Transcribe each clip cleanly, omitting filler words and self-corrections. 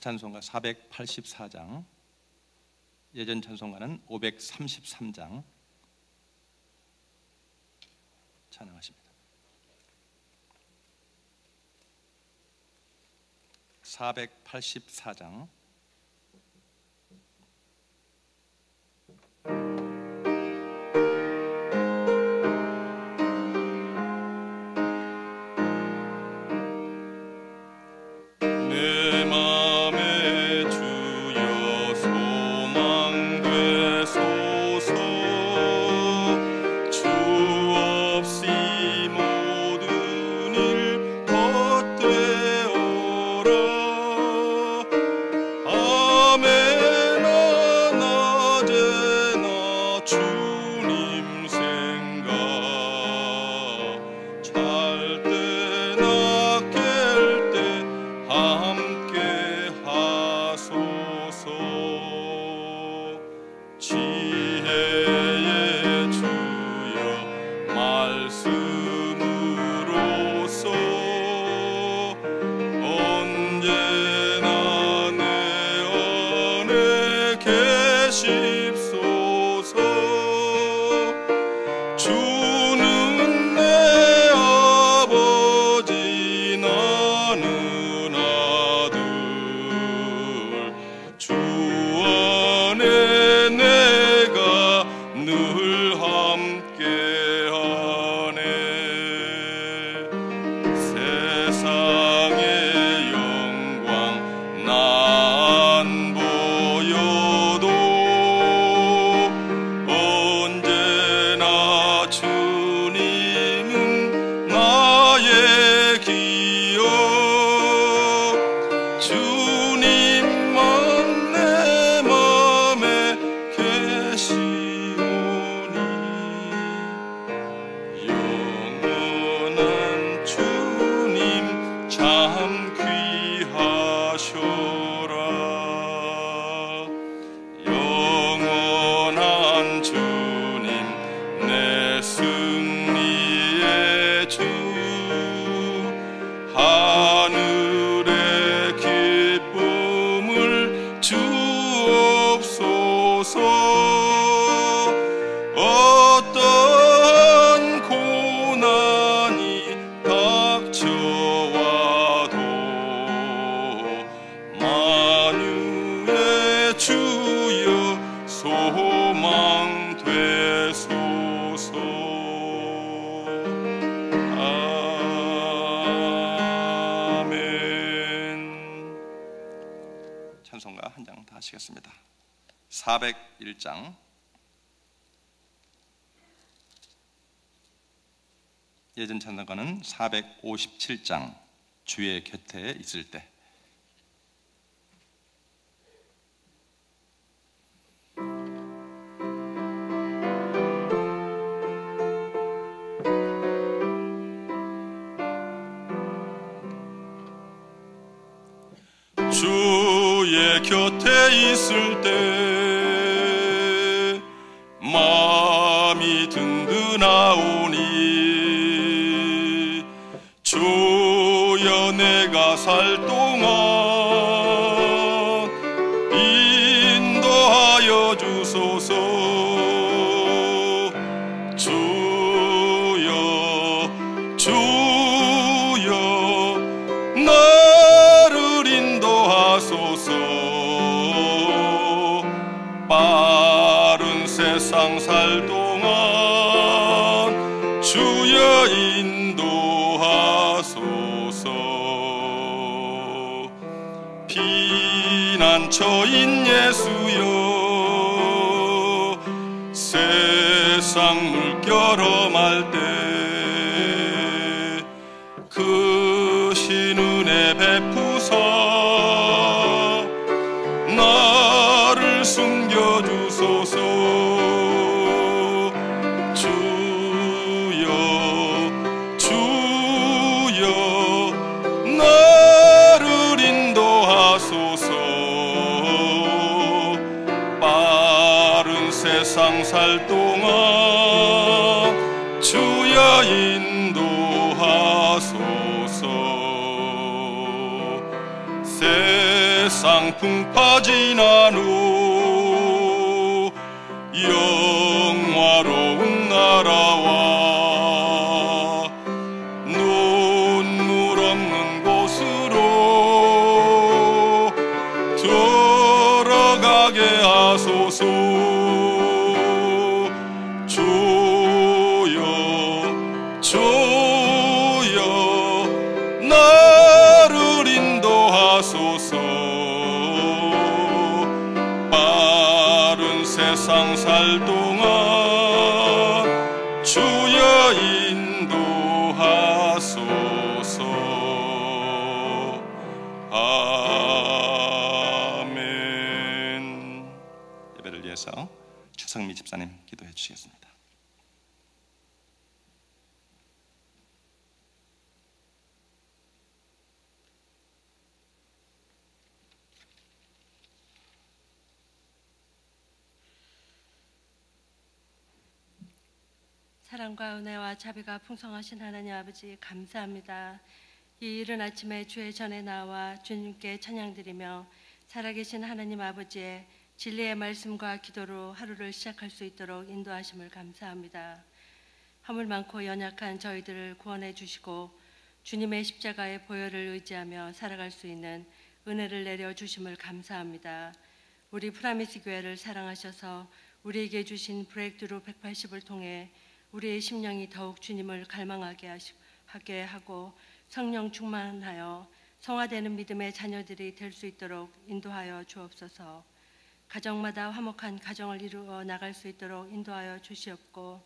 찬송가 484장, 예전 찬송가는 533장 찬양하십니다. 484장 찬송가 한 장 다 하시겠습니다. 401장 예전 찬송가는 457장 주의 곁에 있을 때. 주의 곁에 있을 때 마음이 든든하오니 주여 내가 살 동안 인도하여 주소서. 빠른 세상 살 동안 주여 인도하소서. 피난처인 예수여 세상 물결엄할 때 그 신은혜 베푸사 나를 숨겨주소서. 주여 나를 인도하소서. 빠른 세상 살 동안 주여 인도하소서. 세상 세상 풍파지난 후 영화로운 나라와 눈물 없는 곳으로 들어가게 하소서. 주여 주여 나를 인도하소서. 빠른 세상 살 동안 주여 인도하소서. 아멘. 예배를 위해서 최성미 집사님 기도해 주시겠습니다. 사랑과 은혜와 자비가 풍성하신 하나님 아버지 감사합니다. 이 이른 아침에 주의 전에 나와 주님께 찬양드리며 살아계신 하나님 아버지의 진리의 말씀과 기도로 하루를 시작할 수 있도록 인도하심을 감사합니다. 허물 많고 연약한 저희들을 구원해 주시고 주님의 십자가의 보혈을 의지하며 살아갈 수 있는 은혜를 내려주심을 감사합니다. 우리 프라미스 교회를 사랑하셔서 우리에게 주신 브레이크드루 180을 통해 우리의 심령이 더욱 주님을 갈망하게 하고 성령 충만하여 성화되는 믿음의 자녀들이 될 수 있도록 인도하여 주옵소서. 가정마다 화목한 가정을 이루어 나갈 수 있도록 인도하여 주시옵고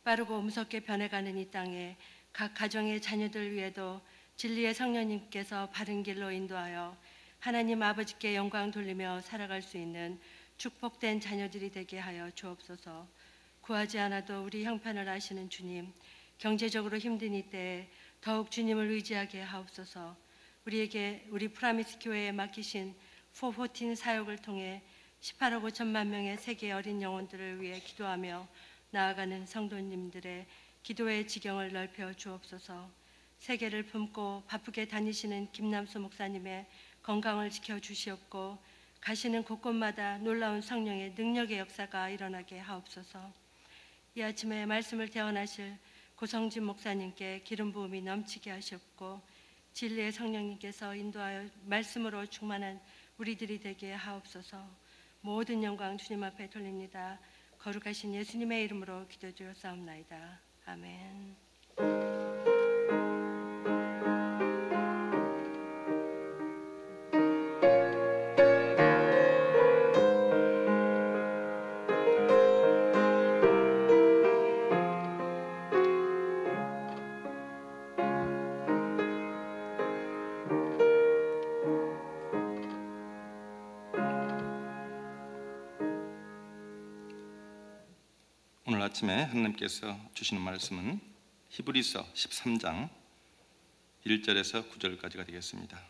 빠르고 무섭게 변해가는 이 땅에 각 가정의 자녀들 위에도 진리의 성령님께서 바른 길로 인도하여 하나님 아버지께 영광 돌리며 살아갈 수 있는 축복된 자녀들이 되게 하여 주옵소서. 구하지 않아도 우리 형편을 아시는 주님, 경제적으로 힘든 이때에 더욱 주님을 의지하게 하옵소서. 우리 프라미스 교회에 맡기신 414 사역을 통해 18억 5천만 명의 세계 어린 영혼들을 위해 기도하며 나아가는 성도님들의 기도의 지경을 넓혀 주옵소서. 세계를 품고 바쁘게 다니시는 김남수 목사님의 건강을 지켜주시옵고 가시는 곳곳마다 놀라운 성령의 능력의 역사가 일어나게 하옵소서. 이 아침에 말씀을 대언하실 고성진 목사님께 기름 부음이 넘치게 하시옵고 진리의 성령님께서 인도하여 말씀으로 충만한 우리들이 되게 하옵소서. 모든 영광 주님 앞에 돌립니다. 거룩하신 예수님의 이름으로 기도드렸사옵나이다. 아멘. 오늘 아침에 하나님께서 주시는 말씀은 히브리서 13장 1절에서 9절까지가 되겠습니다.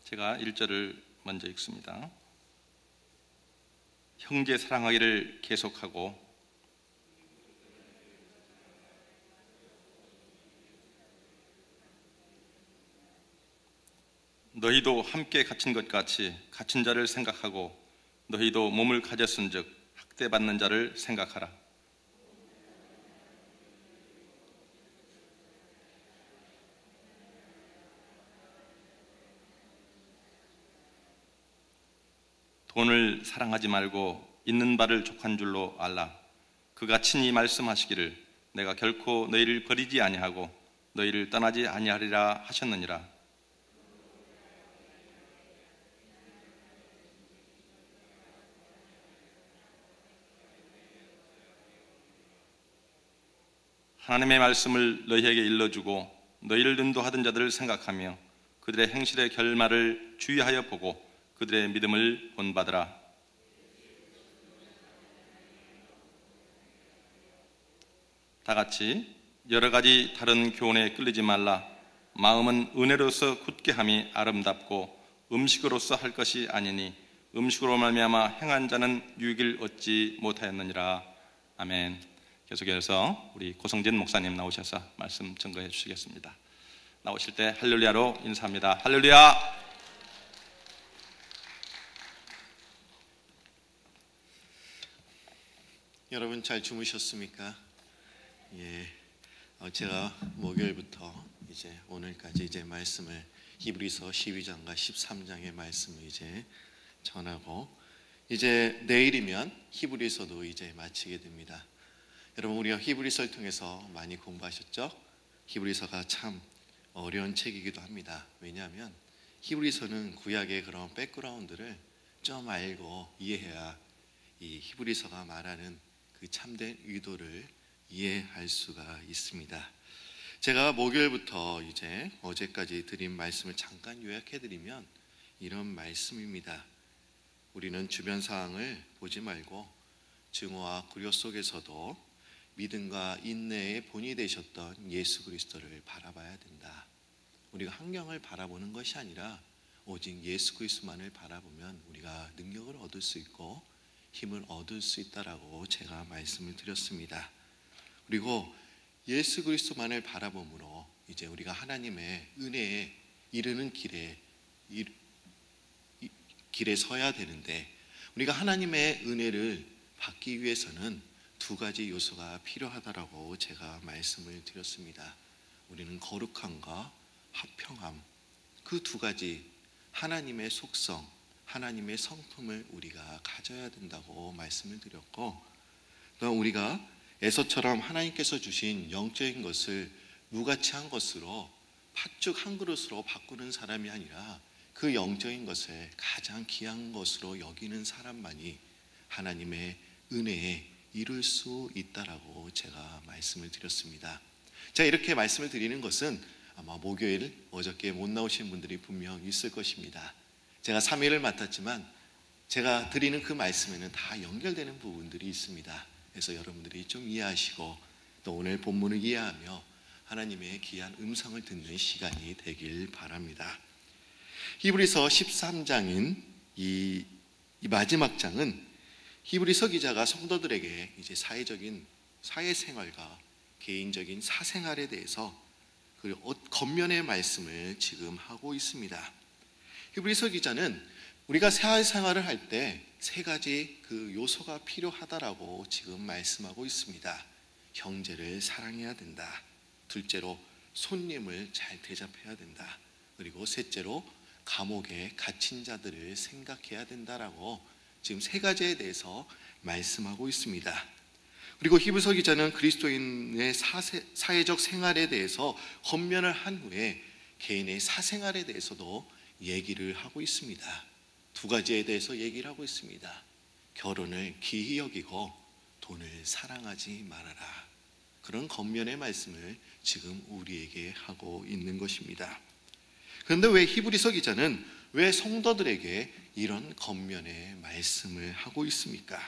제가 1절을 먼저 읽습니다. 형제 사랑하기를 계속하고 너희도 함께 갇힌 것 같이 갇힌 자를 생각하고 너희도 몸을 가졌은즉 학대받는 자를 생각하라. 돈을 사랑하지 말고 있는 바를 족한 줄로 알라. 그가 친히 말씀하시기를 내가 결코 너희를 버리지 아니하고 너희를 떠나지 아니하리라 하셨느니라. 하나님의 말씀을 너희에게 일러주고 너희를 인도하던 자들을 생각하며 그들의 행실의 결말을 주의하여 보고 그들의 믿음을 본받으라. 다 같이 여러 가지 다른 교훈에 끌리지 말라. 마음은 은혜로서 굳게 함이 아름답고 음식으로서 할 것이 아니니 음식으로 말미암아 행한 자는 유익을 얻지 못하였느니라. 아멘. 계속해서 우리 고성진 목사님 나오셔서 말씀 증거해 주시겠습니다. 나오실 때 할렐루야로 인사합니다. 할렐루야. 여러분 잘 주무셨습니까? 예, 제가 목요일부터 이제 오늘까지 이제 말씀을 히브리서 12장과 13장의 말씀을 이제 전하고 이제 내일이면 히브리서도 이제 마치게 됩니다. 여러분 우리가 히브리서를 통해서 많이 공부하셨죠? 히브리서가 참 어려운 책이기도 합니다. 왜냐하면 히브리서는 구약의 그런 백그라운드를 좀 알고 이해해야 이 히브리서가 말하는 그 참된 의도를 이해할 수가 있습니다. 제가 목요일부터 이제 어제까지 드린 말씀을 잠깐 요약해드리면 이런 말씀입니다. 우리는 주변 상황을 보지 말고 증오와 고려 속에서도 믿음과 인내의 본이 되셨던 예수 그리스도를 바라봐야 된다. 우리가 환경을 바라보는 것이 아니라 오직 예수 그리스도만을 바라보면 우리가 능력을 얻을 수 있고 힘을 얻을 수 있다라고 제가 말씀을 드렸습니다. 그리고 예수 그리스도만을 바라봄으로 이제 우리가 하나님의 은혜에 이르는 길에 서야 되는데, 우리가 하나님의 은혜를 받기 위해서는 두 가지 요소가 필요하다라고 제가 말씀을 드렸습니다. 우리는 거룩함과 화평함, 그 두 가지 하나님의 속성, 하나님의 성품을 우리가 가져야 된다고 말씀을 드렸고, 또 우리가 에서처럼 하나님께서 주신 영적인 것을 무가치한 것으로 팥죽 한 그릇으로 바꾸는 사람이 아니라 그 영적인 것을 가장 귀한 것으로 여기는 사람만이 하나님의 은혜에 이룰 수 있다라고 제가 말씀을 드렸습니다. 제가 이렇게 말씀을 드리는 것은 아마 목요일 어저께 못 나오신 분들이 분명 있을 것입니다. 제가 3일을 맡았지만 제가 드리는 그 말씀에는 다 연결되는 부분들이 있습니다. 그래서 여러분들이 좀 이해하시고 또 오늘 본문을 이해하며 하나님의 귀한 음성을 듣는 시간이 되길 바랍니다. 히브리서 13장인 이 마지막 장은 히브리서 기자가 성도들에게 이제 사회적인 사회생활과 개인적인 사생활에 대해서 그 겉면의 말씀을 지금 하고 있습니다. 히브리서 기자는 우리가 사회생활을 할 때 세 가지 그 요소가 필요하다라고 지금 말씀하고 있습니다. 형제를 사랑해야 된다. 둘째로 손님을 잘 대접해야 된다. 그리고 셋째로 감옥에 갇힌 자들을 생각해야 된다라고 지금 세 가지에 대해서 말씀하고 있습니다. 그리고 히브리서 기자는 그리스도인의 사회적 생활에 대해서 겉면을 한 후에 개인의 사생활에 대해서도 얘기를 하고 있습니다. 두 가지에 대해서 얘기를 하고 있습니다. 결혼을 귀히 여기고 돈을 사랑하지 말아라. 그런 겉면의 말씀을 지금 우리에게 하고 있는 것입니다. 그런데 왜 히브리서 기자는 왜 성도들에게 이런 겉면의 말씀을 하고 있습니까?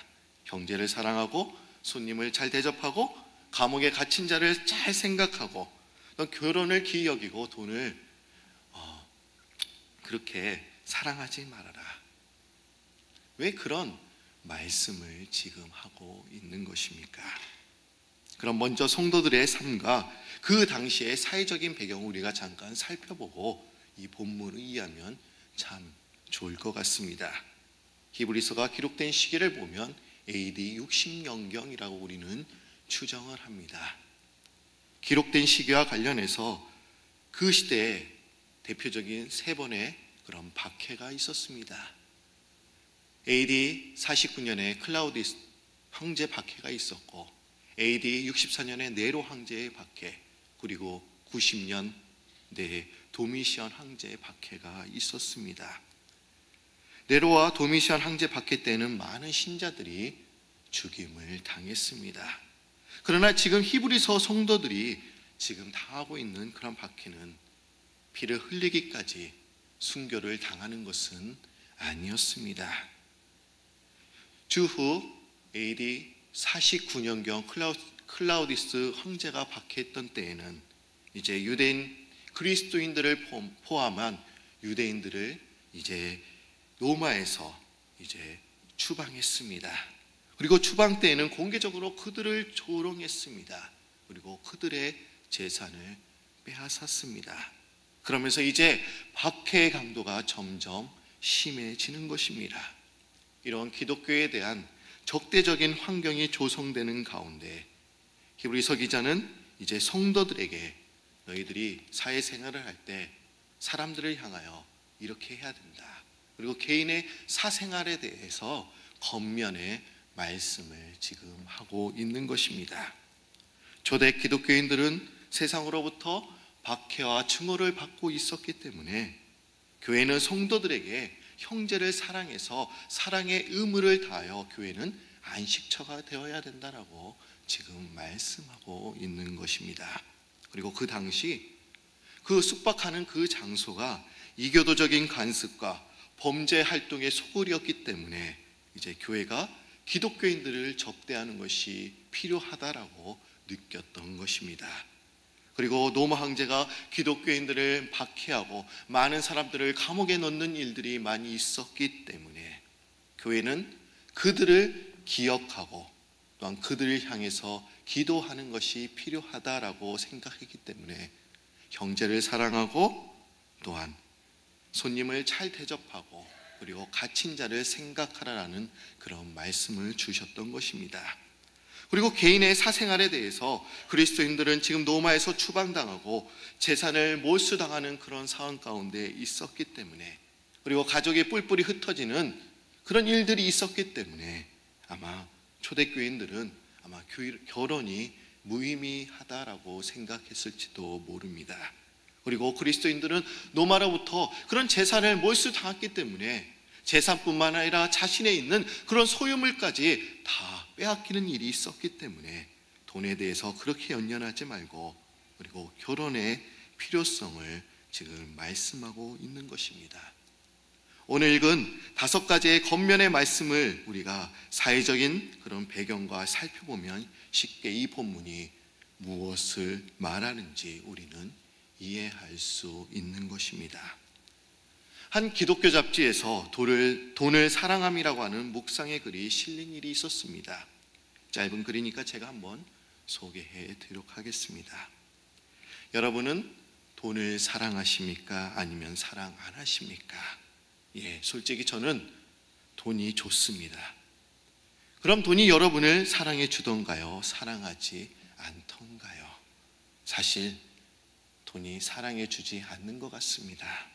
형제를 사랑하고 손님을 잘 대접하고 감옥에 갇힌 자를 잘 생각하고 결혼을 귀히 여기고 돈을 그렇게 사랑하지 말아라. 왜 그런 말씀을 지금 하고 있는 것입니까? 그럼 먼저 성도들의 삶과 그 당시의 사회적인 배경을 우리가 잠깐 살펴보고 이 본문을 이해하면 참 좋을 것 같습니다. 히브리서가 기록된 시기를 보면 AD 60년경이라고 우리는 추정을 합니다. 기록된 시기와 관련해서 그 시대에 대표적인 세 번의 그런 박해가 있었습니다. AD 49년에 클라우디스 황제 박해가 있었고, AD 64년에 네로 황제의 박해, 그리고 90년 도미시안 황제의 박해가 있었습니다. 네로와 도미시안 황제 박해 때는 많은 신자들이 죽임을 당했습니다. 그러나 지금 히브리서 성도들이 지금 당하고 있는 그런 박해는 피를 흘리기까지 순교를 당하는 것은 아니었습니다. 주후 AD 49년경 클라우디스 황제가 박해했던 때에는 이제 유대인 그리스도인들을 포함한 유대인들을 이제 로마에서 이제 추방했습니다. 그리고 추방 때에는 공개적으로 그들을 조롱했습니다. 그리고 그들의 재산을 빼앗았습니다. 그러면서 이제 박해의 강도가 점점 심해지는 것입니다. 이런 기독교에 대한 적대적인 환경이 조성되는 가운데 히브리서 기자는 이제 성도들에게 너희들이 사회생활을 할 때 사람들을 향하여 이렇게 해야 된다. 그리고 개인의 사생활에 대해서 겉면의 말씀을 지금 하고 있는 것입니다. 초대 기독교인들은 세상으로부터 박해와 증오를 받고 있었기 때문에 교회는 성도들에게 형제를 사랑해서 사랑의 의무를 다하여 교회는 안식처가 되어야 된다라고 지금 말씀하고 있는 것입니다. 그리고 그 당시 그 숙박하는 그 장소가 이교도적인 간섭과 범죄 활동의 소굴이었기 때문에 이제 교회가 기독교인들을 접대하는 것이 필요하다라고 느꼈던 것입니다. 그리고 로마 황제가 기독교인들을 박해하고 많은 사람들을 감옥에 넣는 일들이 많이 있었기 때문에 교회는 그들을 기억하고 또한 그들을 향해서 기도하는 것이 필요하다라고 생각했기 때문에 형제를 사랑하고 또한 손님을 잘 대접하고 그리고 갇힌 자를 생각하라라는 그런 말씀을 주셨던 것입니다. 그리고 개인의 사생활에 대해서 그리스도인들은 지금 로마에서 추방당하고 재산을 몰수당하는 그런 상황 가운데 있었기 때문에, 그리고 가족이 뿔뿔이 흩어지는 그런 일들이 있었기 때문에 아마 초대교인들은 아마 결혼이 무의미하다라고 생각했을지도 모릅니다. 그리고 그리스도인들은 로마로부터 그런 재산을 몰수당했기 때문에 재산뿐만 아니라 자신에 있는 그런 소유물까지 다 빼앗기는 일이 있었기 때문에 돈에 대해서 그렇게 연연하지 말고 그리고 결혼의 필요성을 지금 말씀하고 있는 것입니다. 오늘 읽은 5가지의 겉면의 말씀을 우리가 사회적인 그런 배경과 살펴보면 쉽게 이 본문이 무엇을 말하는지 우리는 이해할 수 있는 것입니다. 한 기독교 잡지에서 돈을 사랑함이라고 하는 묵상의 글이 실린 일이 있었습니다. 짧은 글이니까 제가 한번 소개해 드리도록 하겠습니다. 여러분은 돈을 사랑하십니까? 아니면 사랑 안 하십니까? 솔직히 저는 돈이 좋습니다. 그럼 돈이 여러분을 사랑해 주던가요? 사랑하지 않던가요? 사실 돈이 사랑해 주지 않는 것 같습니다.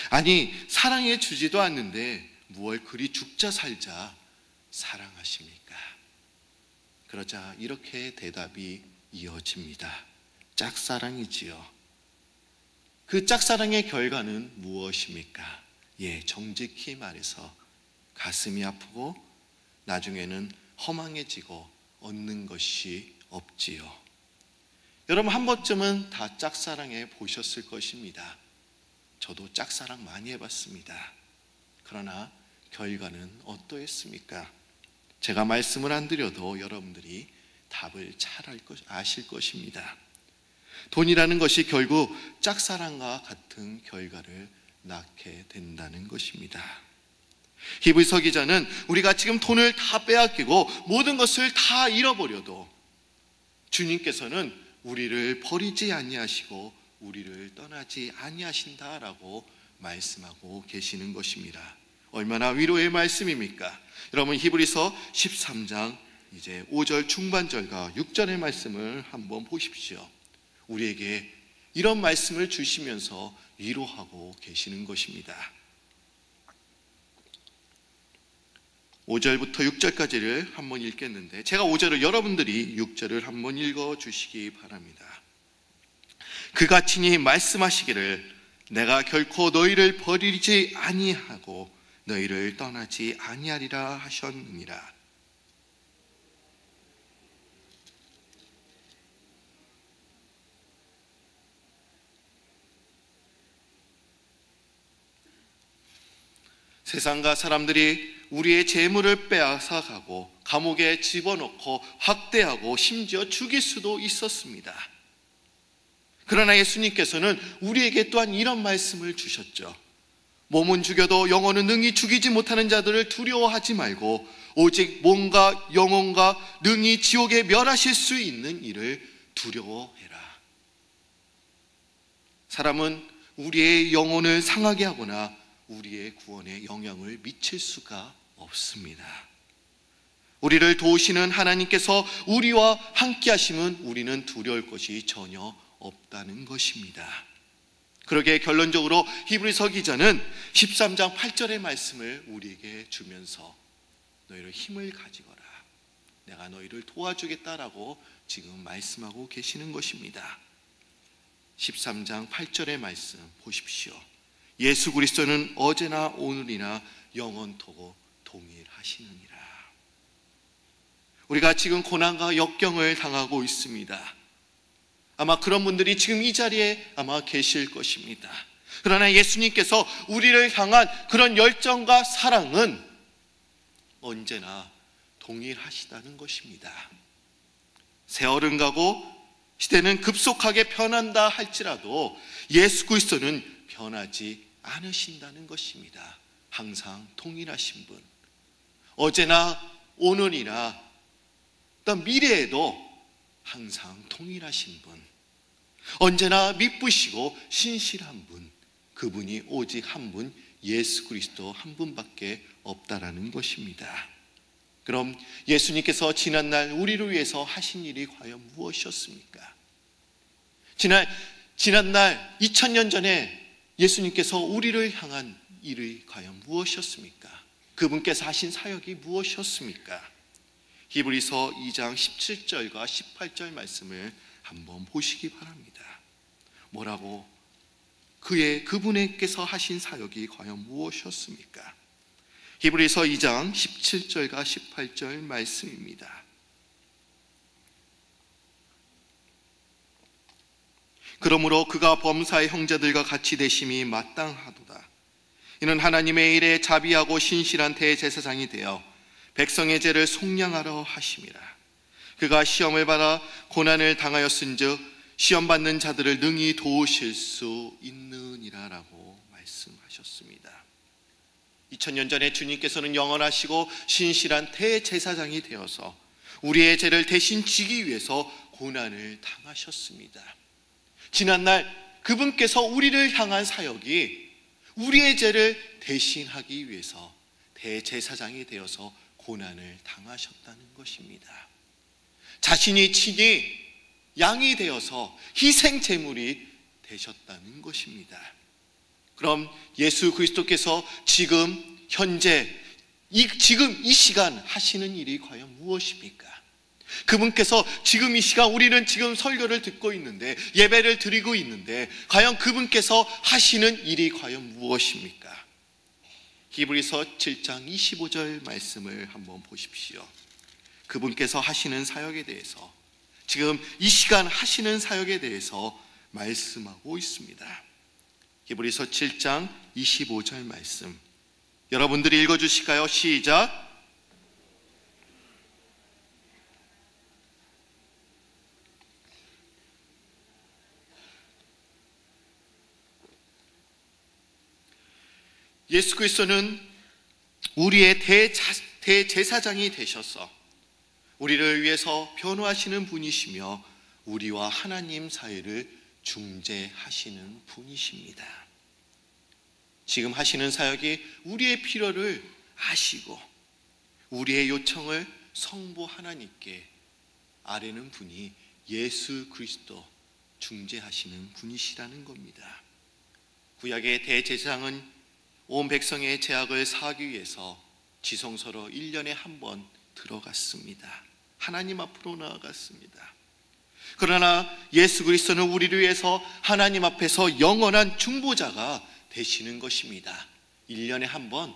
아니, 사랑해 주지도 않는데 무얼 그리 죽자 살자 사랑하십니까? 그러자 이렇게 대답이 이어집니다. 짝사랑이지요. 그 짝사랑의 결과는 무엇입니까? 정직히 말해서 가슴이 아프고 나중에는 허망해지고 얻는 것이 없지요. 여러분 한 번쯤은 다 짝사랑해 보셨을 것입니다. 저도 짝사랑 많이 해봤습니다. 그러나 결과는 어떠했습니까? 제가 말씀을 안 드려도 여러분들이 답을 잘 아실 것입니다. 돈이라는 것이 결국 짝사랑과 같은 결과를 낳게 된다는 것입니다. 히브리서 기자는 우리가 지금 돈을 다 빼앗기고 모든 것을 다 잃어버려도 주님께서는 우리를 버리지 아니하시고 우리를 떠나지 아니하신다라고 말씀하고 계시는 것입니다. 얼마나 위로의 말씀입니까? 여러분 히브리서 13장 이제 5절 중반절과 6절의 말씀을 한번 보십시오. 우리에게 이런 말씀을 주시면서 위로하고 계시는 것입니다. 5절부터 6절까지를 한번 읽겠는데 제가 5절을 여러분들이 6절을 한번 읽어주시기 바랍니다. 그가 친히 말씀하시기를 내가 결코 너희를 버리지 아니하고 너희를 떠나지 아니하리라 하셨느니라. 세상과 사람들이 우리의 재물을 빼앗아 가고 감옥에 집어넣고 학대하고 심지어 죽일 수도 있었습니다. 그러나 예수님께서는 우리에게 또한 이런 말씀을 주셨죠. 몸은 죽여도 영혼은 능히 죽이지 못하는 자들을 두려워하지 말고 오직 몸과 영혼과 능히 지옥에 멸하실 수 있는 이를 두려워해라. 사람은 우리의 영혼을 상하게 하거나 우리의 구원에 영향을 미칠 수가 없습니다. 우리를 도우시는 하나님께서 우리와 함께 하시면 우리는 두려울 것이 전혀 없다는 것입니다. 그러기에 결론적으로 히브리서 기자는 13장 8절의 말씀을 우리에게 주면서 너희를 힘을 가지거라, 내가 너희를 도와주겠다라고 지금 말씀하고 계시는 것입니다. 13장 8절의 말씀 보십시오. 예수 그리스도는 어제나 오늘이나 영원토록 동일하시느니라. 우리가 지금 고난과 역경을 당하고 있습니다. 아마 그런 분들이 지금 이 자리에 아마 계실 것입니다. 그러나 예수님께서 우리를 향한 그런 열정과 사랑은 언제나 동일하시다는 것입니다. 세월은 가고 시대는 급속하게 변한다 할지라도 예수 그리스도는 변하지 않으신다는 것입니다. 항상 동일하신 분, 어제나 오늘이나 또 미래에도 항상 동일하신 분, 언제나 미쁘시고 신실한 분, 그분이 오직 한 분, 예수 그리스도 한 분밖에 없다라는 것입니다. 그럼 예수님께서 지난날 우리를 위해서 하신 일이 과연 무엇이었습니까? 지난날 2000년 전에 예수님께서 우리를 향한 일이 과연 무엇이었습니까? 그분께서 하신 사역이 무엇이었습니까? 히브리서 2장 17절과 18절 말씀을 한번 보시기 바랍니다. 뭐라고 그분께서 하신 사역이 과연 무엇이었습니까? 히브리서 2장 17절과 18절 말씀입니다. 그러므로 그가 범사의 형제들과 같이 되심이 마땅하도다. 이는 하나님의 일에 자비하고 신실한 대제사장이 되어 백성의 죄를 속량하러 하심이라. 그가 시험을 받아 고난을 당하였은즉 시험 받는 자들을 능히 도우실 수 있느니라라고 말씀하셨습니다. 2000년 전에 주님께서는 영원하시고 신실한 대제사장이 되어서 우리의 죄를 대신 지기 위해서 고난을 당하셨습니다. 지난날 그분께서 우리를 향한 사역이 우리의 죄를 대신하기 위해서 대제사장이 되어서 고난을 당하셨다는 것입니다. 자신이 친히 양이 되어서 희생 제물이 되셨다는 것입니다. 그럼 예수 그리스도께서 지금 현재 지금 이 시간 하시는 일이 과연 무엇입니까? 그분께서 지금 이 시간 우리는 지금 설교를 듣고 있는데 예배를 드리고 있는데 과연 그분께서 하시는 일이 과연 무엇입니까? 히브리서 7장 25절 말씀을 한번 보십시오. 그분께서 하시는 사역에 대해서 지금 이 시간 하시는 사역에 대해서 말씀하고 있습니다. 히브리서 7장 25절 말씀 여러분들이 읽어주실까요? 시작. 예수 그리스도는 우리의 대제사장이 되셔서 우리를 위해서 변호하시는 분이시며 우리와 하나님 사이를 중재하시는 분이십니다. 지금 하시는 사역이 우리의 필요를 아시고 우리의 요청을 성부 하나님께 아뢰는 분이 예수 그리스도 중재하시는 분이시라는 겁니다. 구약의 대제사장은 온 백성의 죄악을 사하기 위해서 지성소로 1년에 한 번 들어갔습니다. 하나님 앞으로 나아갔습니다. 그러나 예수 그리스도는 우리를 위해서 하나님 앞에서 영원한 중보자가 되시는 것입니다. 1년에 한 번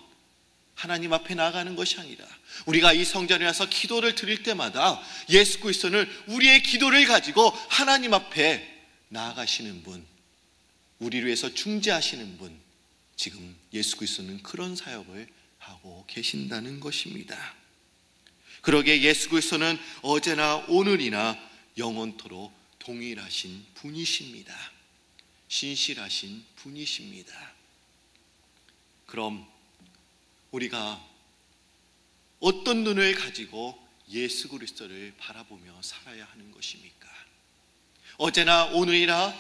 하나님 앞에 나아가는 것이 아니라 우리가 이 성전에 와서 기도를 드릴 때마다 예수 그리스도는 우리의 기도를 가지고 하나님 앞에 나아가시는 분, 우리를 위해서 중재하시는 분, 지금 예수 그리스도는 그런 사역을 하고 계신다는 것입니다. 그러기에 예수 그리스도는 어제나 오늘이나 영원토록 동일하신 분이십니다. 신실하신 분이십니다. 그럼 우리가 어떤 눈을 가지고 예수 그리스도를 바라보며 살아야 하는 것입니까? 어제나 오늘이나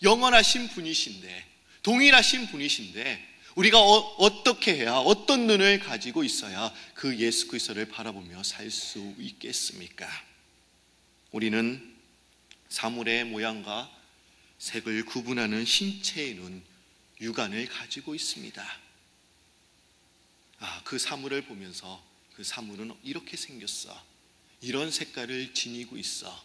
영원하신 분이신데, 동일하신 분이신데 우리가 어떻게 해야, 어떤 눈을 가지고 있어야 그 예수 그리스도를 바라보며 살 수 있겠습니까? 우리는 사물의 모양과 색을 구분하는 신체의 눈, 육안을 가지고 있습니다. 그 사물을 보면서 그 사물은 이렇게 생겼어, 이런 색깔을 지니고 있어,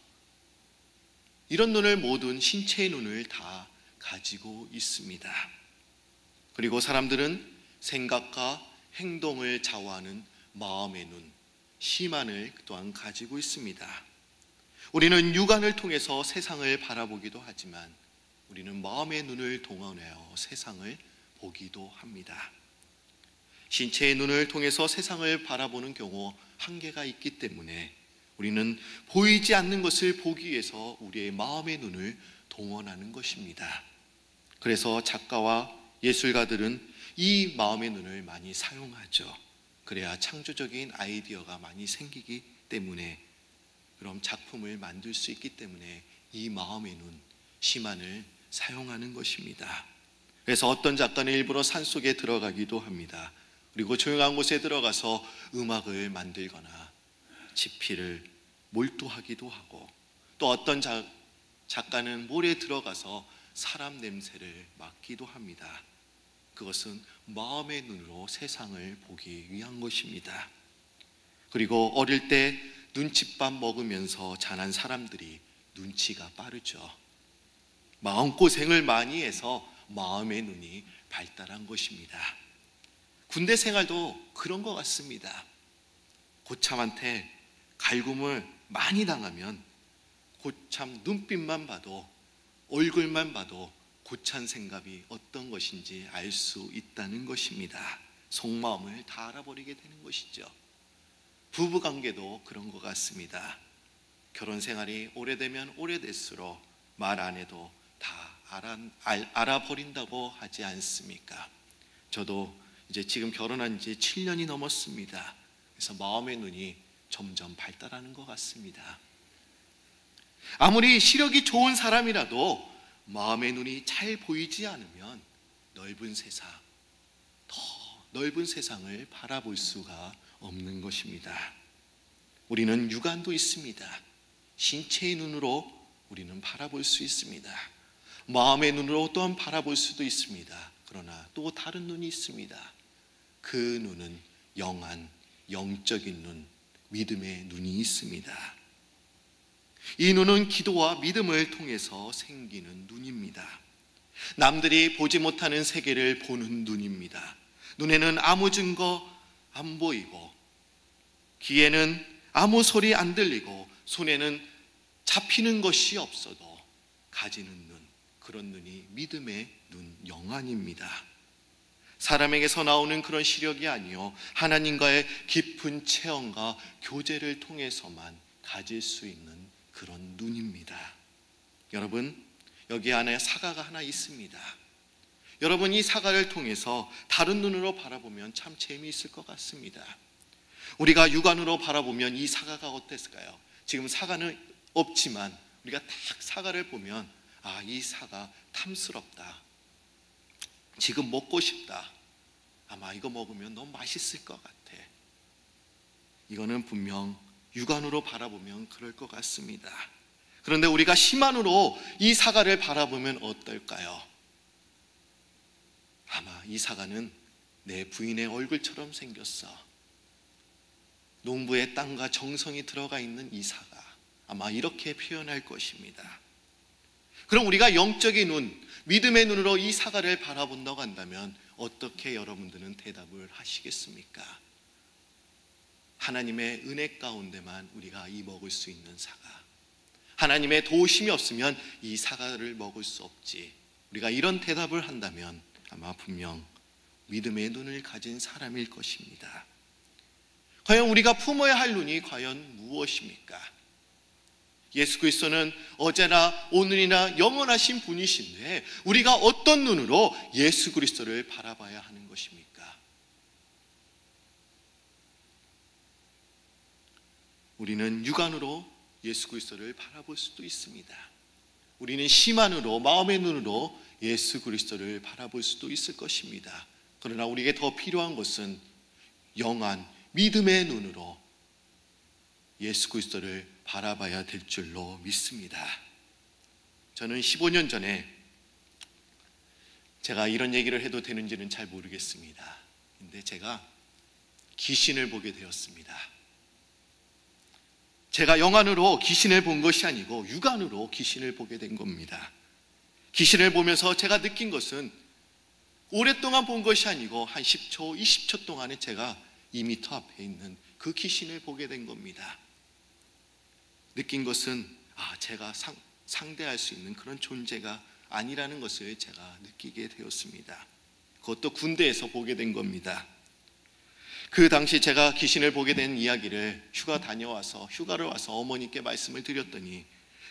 이런 눈을 모든 신체의 눈을 다 가지고 있습니다. 그리고 사람들은 생각과 행동을 좌우하는 마음의 눈, 시만을 또한 가지고 있습니다. 우리는 육안을 통해서 세상을 바라보기도 하지만 우리는 마음의 눈을 동원하여 세상을 보기도 합니다. 신체의 눈을 통해서 세상을 바라보는 경우 한계가 있기 때문에 우리는 보이지 않는 것을 보기 위해서 우리의 마음의 눈을 동원하는 것입니다. 그래서 작가와 예술가들은 이 마음의 눈을 많이 사용하죠. 그래야 창조적인 아이디어가 많이 생기기 때문에, 그럼 작품을 만들 수 있기 때문에 이 마음의 눈, 시만을 사용하는 것입니다. 그래서 어떤 작가는 일부러 산속에 들어가기도 합니다. 그리고 조용한 곳에 들어가서 음악을 만들거나 지피를 몰두하기도 하고, 또 어떤 작가는 몰에 들어가서 사람 냄새를 맡기도 합니다. 그것은 마음의 눈으로 세상을 보기 위한 것입니다. 그리고 어릴 때 눈칫밥 먹으면서 자란 사람들이 눈치가 빠르죠. 마음고생을 많이 해서 마음의 눈이 발달한 것입니다. 군대 생활도 그런 것 같습니다. 고참한테 갈굼을 많이 당하면 고참 눈빛만 봐도, 얼굴만 봐도 고참 생각이 어떤 것인지 알 수 있다는 것입니다. 속마음을 다 알아버리게 되는 것이죠. 부부관계도 그런 것 같습니다. 결혼 생활이 오래되면 오래될수록 말 안 해도 다 알아버린다고 하지 않습니까? 저도 이제 지금 결혼한 지 7년이 넘었습니다. 그래서 마음의 눈이 점점 발달하는 것 같습니다. 아무리 시력이 좋은 사람이라도 마음의 눈이 잘 보이지 않으면 넓은 세상, 더 넓은 세상을 바라볼 수가 없는 것입니다. 우리는 육안도 있습니다. 신체의 눈으로 우리는 바라볼 수 있습니다. 마음의 눈으로 또한 바라볼 수도 있습니다. 그러나 또 다른 눈이 있습니다. 그 눈은 영한, 영적인 눈, 믿음의 눈이 있습니다. 이 눈은 기도와 믿음을 통해서 생기는 눈입니다. 남들이 보지 못하는 세계를 보는 눈입니다. 눈에는 아무 증거 안 보이고, 귀에는 아무 소리 안 들리고, 손에는 잡히는 것이 없어도 가지는 눈, 그런 눈이 믿음의 눈, 영안입니다. 사람에게서 나오는 그런 시력이 아니요, 하나님과의 깊은 체험과 교제를 통해서만 가질 수 있는 그런 눈입니다. 여러분, 여기 안에 사과가 하나 있습니다. 여러분, 이 사과를 통해서 다른 눈으로 바라보면 참 재미있을 것 같습니다. 우리가 육안으로 바라보면 이 사과가 어땠을까요? 지금 사과는 없지만 우리가 딱 사과를 보면 이 사과 탐스럽다, 지금 먹고 싶다, 아마 이거 먹으면 너무 맛있을 것 같아. 이거는 분명 육안으로 바라보면 그럴 것 같습니다. 그런데 우리가 심안으로 이 사과를 바라보면 어떨까요? 아마 이 사과는 내 부인의 얼굴처럼 생겼어. 농부의 땀과 정성이 들어가 있는 이 사과, 아마 이렇게 표현할 것입니다. 그럼 우리가 영적인 눈, 믿음의 눈으로 이 사과를 바라본다고 한다면 어떻게 여러분들은 대답을 하시겠습니까? 하나님의 은혜 가운데만 우리가 이 먹을 수 있는 사과, 하나님의 도우심이 없으면 이 사과를 먹을 수 없지, 우리가 이런 대답을 한다면 아마 분명 믿음의 눈을 가진 사람일 것입니다. 과연 우리가 품어야 할 눈이 과연 무엇입니까? 예수 그리스도는 어제나 오늘이나 영원하신 분이신데 우리가 어떤 눈으로 예수 그리스도를 바라봐야 하는 것입니까? 우리는 육안으로 예수 그리스도를 바라볼 수도 있습니다. 우리는 심안으로, 마음의 눈으로 예수 그리스도를 바라볼 수도 있을 것입니다. 그러나 우리에게 더 필요한 것은 영안, 믿음의 눈으로 예수 그리스도를 바라봐야 될 줄로 믿습니다. 저는 15년 전에, 제가 이런 얘기를 해도 되는지는 잘 모르겠습니다. 근데 제가 귀신을 보게 되었습니다. 제가 영안으로 귀신을 본 것이 아니고 육안으로 귀신을 보게 된 겁니다. 귀신을 보면서 제가 느낀 것은 오랫동안 본 것이 아니고 한 10초, 20초 동안에 제가 2m 앞에 있는 그 귀신을 보게 된 겁니다. 느낀 것은 제가 상대할 수 있는 그런 존재가 아니라는 것을 제가 느끼게 되었습니다. 그것도 군대에서 보게 된 겁니다. 그 당시 제가 귀신을 보게 된 이야기를 휴가를 와서 어머니께 말씀을 드렸더니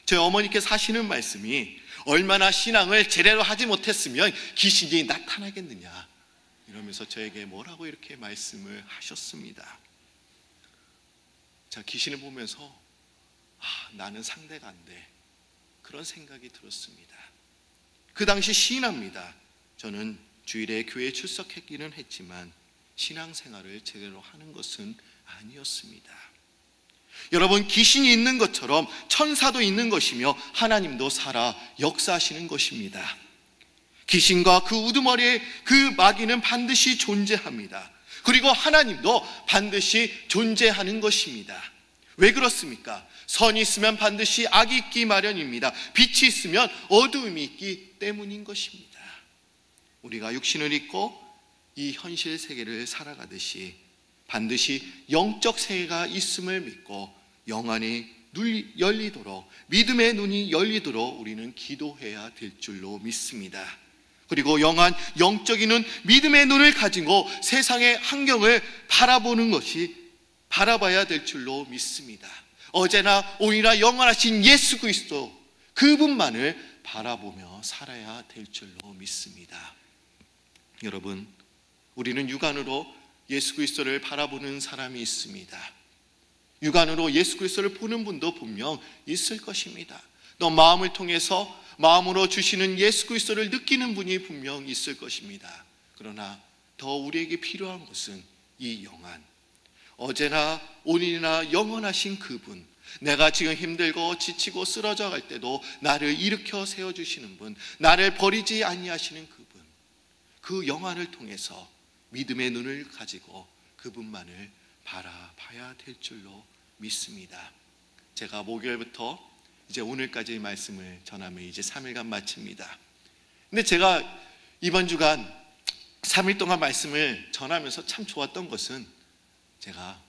저희 어머니께서 하시는 말씀이, 얼마나 신앙을 제대로 하지 못했으면 귀신이 나타나겠느냐, 이러면서 저에게 뭐라고 이렇게 말씀을 하셨습니다. 제가 귀신을 보면서 나는 상대가 안 돼, 그런 생각이 들었습니다. 그 당시 시인합니다. 저는 주일에 교회에 출석했기는 했지만 신앙생활을 제대로 하는 것은 아니었습니다. 여러분, 귀신이 있는 것처럼 천사도 있는 것이며 하나님도 살아 역사하시는 것입니다. 귀신과 그 우두머리의 그 마귀는 반드시 존재합니다. 그리고 하나님도 반드시 존재하는 것입니다. 왜 그렇습니까? 선이 있으면 반드시 악이 있기 마련입니다. 빛이 있으면 어두움이 있기 때문인 것입니다. 우리가 육신을 입고 이 현실 세계를 살아가듯이 반드시 영적 세계가 있음을 믿고 영안이 열리도록, 믿음의 눈이 열리도록 우리는 기도해야 될 줄로 믿습니다. 그리고 영적인 눈, 믿음의 눈을 가지고 세상의 환경을 바라봐야 될 줄로 믿습니다. 어제나 오늘이나 영원하신 예수 그리스도, 그분만을 바라보며 살아야 될 줄로 믿습니다. 여러분, 우리는 육안으로 예수 그리스도를 바라보는 사람이 있습니다. 육안으로 예수 그리스도를 보는 분도 분명 있을 것입니다. 또 마음을 통해서 마음으로 주시는 예수 그리스도를 느끼는 분이 분명 있을 것입니다. 그러나 더 우리에게 필요한 것은 이 영안, 어제나 오늘이나 영원하신 그분, 내가 지금 힘들고 지치고 쓰러져 갈 때도 나를 일으켜 세워주시는 분, 나를 버리지 아니하시는 그분, 그 영안을 통해서 믿음의 눈을 가지고 그분만을 바라봐야 될 줄로 믿습니다. 제가 목요일부터 이제 오늘까지 말씀을 전하며 이제 3일간 마칩니다. 근데 제가 이번 주간 3일 동안 말씀을 전하면서 참 좋았던 것은, 제가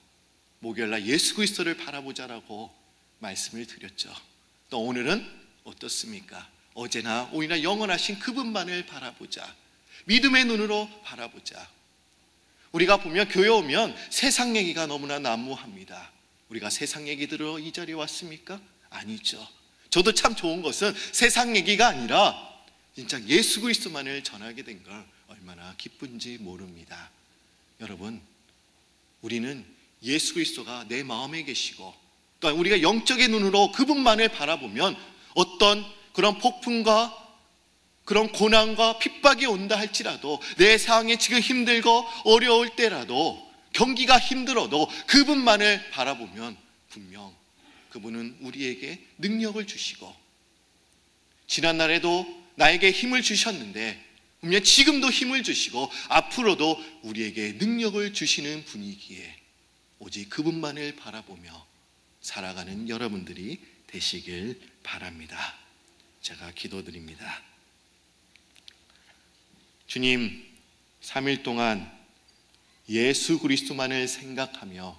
목요일날 예수 그리스도를 바라보자라고 말씀을 드렸죠. 또 오늘은 어떻습니까? 어제나 오늘이나 영원하신 그분만을 바라보자, 믿음의 눈으로 바라보자. 우리가 보면 교회 오면 세상 얘기가 너무나 난무합니다. 우리가 세상 얘기 들으러 이 자리에 왔습니까? 아니죠. 저도 참 좋은 것은 세상 얘기가 아니라 진짜 예수 그리스도만을 전하게 된 걸 얼마나 기쁜지 모릅니다. 여러분, 우리는 예수 그리스도가 내 마음에 계시고, 또 우리가 영적인 눈으로 그분만을 바라보면 어떤 그런 폭풍과 그런 고난과 핍박이 온다 할지라도, 내 상황이 지금 힘들고 어려울 때라도, 경기가 힘들어도 그분만을 바라보면 분명 그분은 우리에게 능력을 주시고, 지난날에도 나에게 힘을 주셨는데 분명 지금도 힘을 주시고 앞으로도 우리에게 능력을 주시는 분이기에 오직 그분만을 바라보며 살아가는 여러분들이 되시길 바랍니다. 제가 기도드립니다. 주님, 3일 동안 예수 그리스도만을 생각하며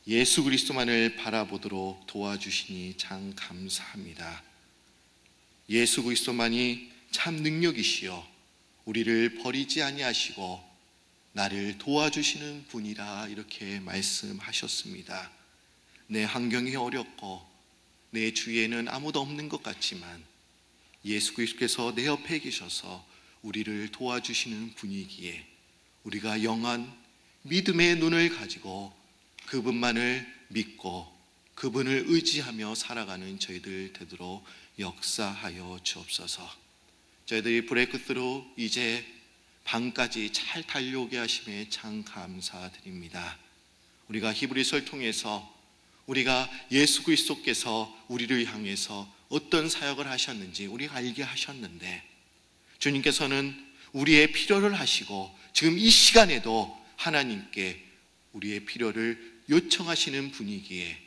예수 그리스도만을 바라보도록 도와주시니 참 감사합니다. 예수 그리스도만이 참 능력이시여 우리를 버리지 아니하시고 나를 도와주시는 분이라 이렇게 말씀하셨습니다. 내 환경이 어렵고 내 주위에는 아무도 없는 것 같지만 예수 그리스도께서 내 옆에 계셔서 우리를 도와주시는 분이기에 우리가 영한 믿음의 눈을 가지고 그분만을 믿고 그분을 의지하며 살아가는 저희들 되도록 역사하여 주옵소서. 저희들이 브레이크스루 이제 방까지 잘 달려오게 하심에 참 감사드립니다. 우리가 히브리서를 통해서 우리가 예수 그리스도께서 우리를 향해서 어떤 사역을 하셨는지 우리가 알게 하셨는데, 주님께서는 우리의 필요를 하시고 지금 이 시간에도 하나님께 우리의 필요를 요청하시는 분이기에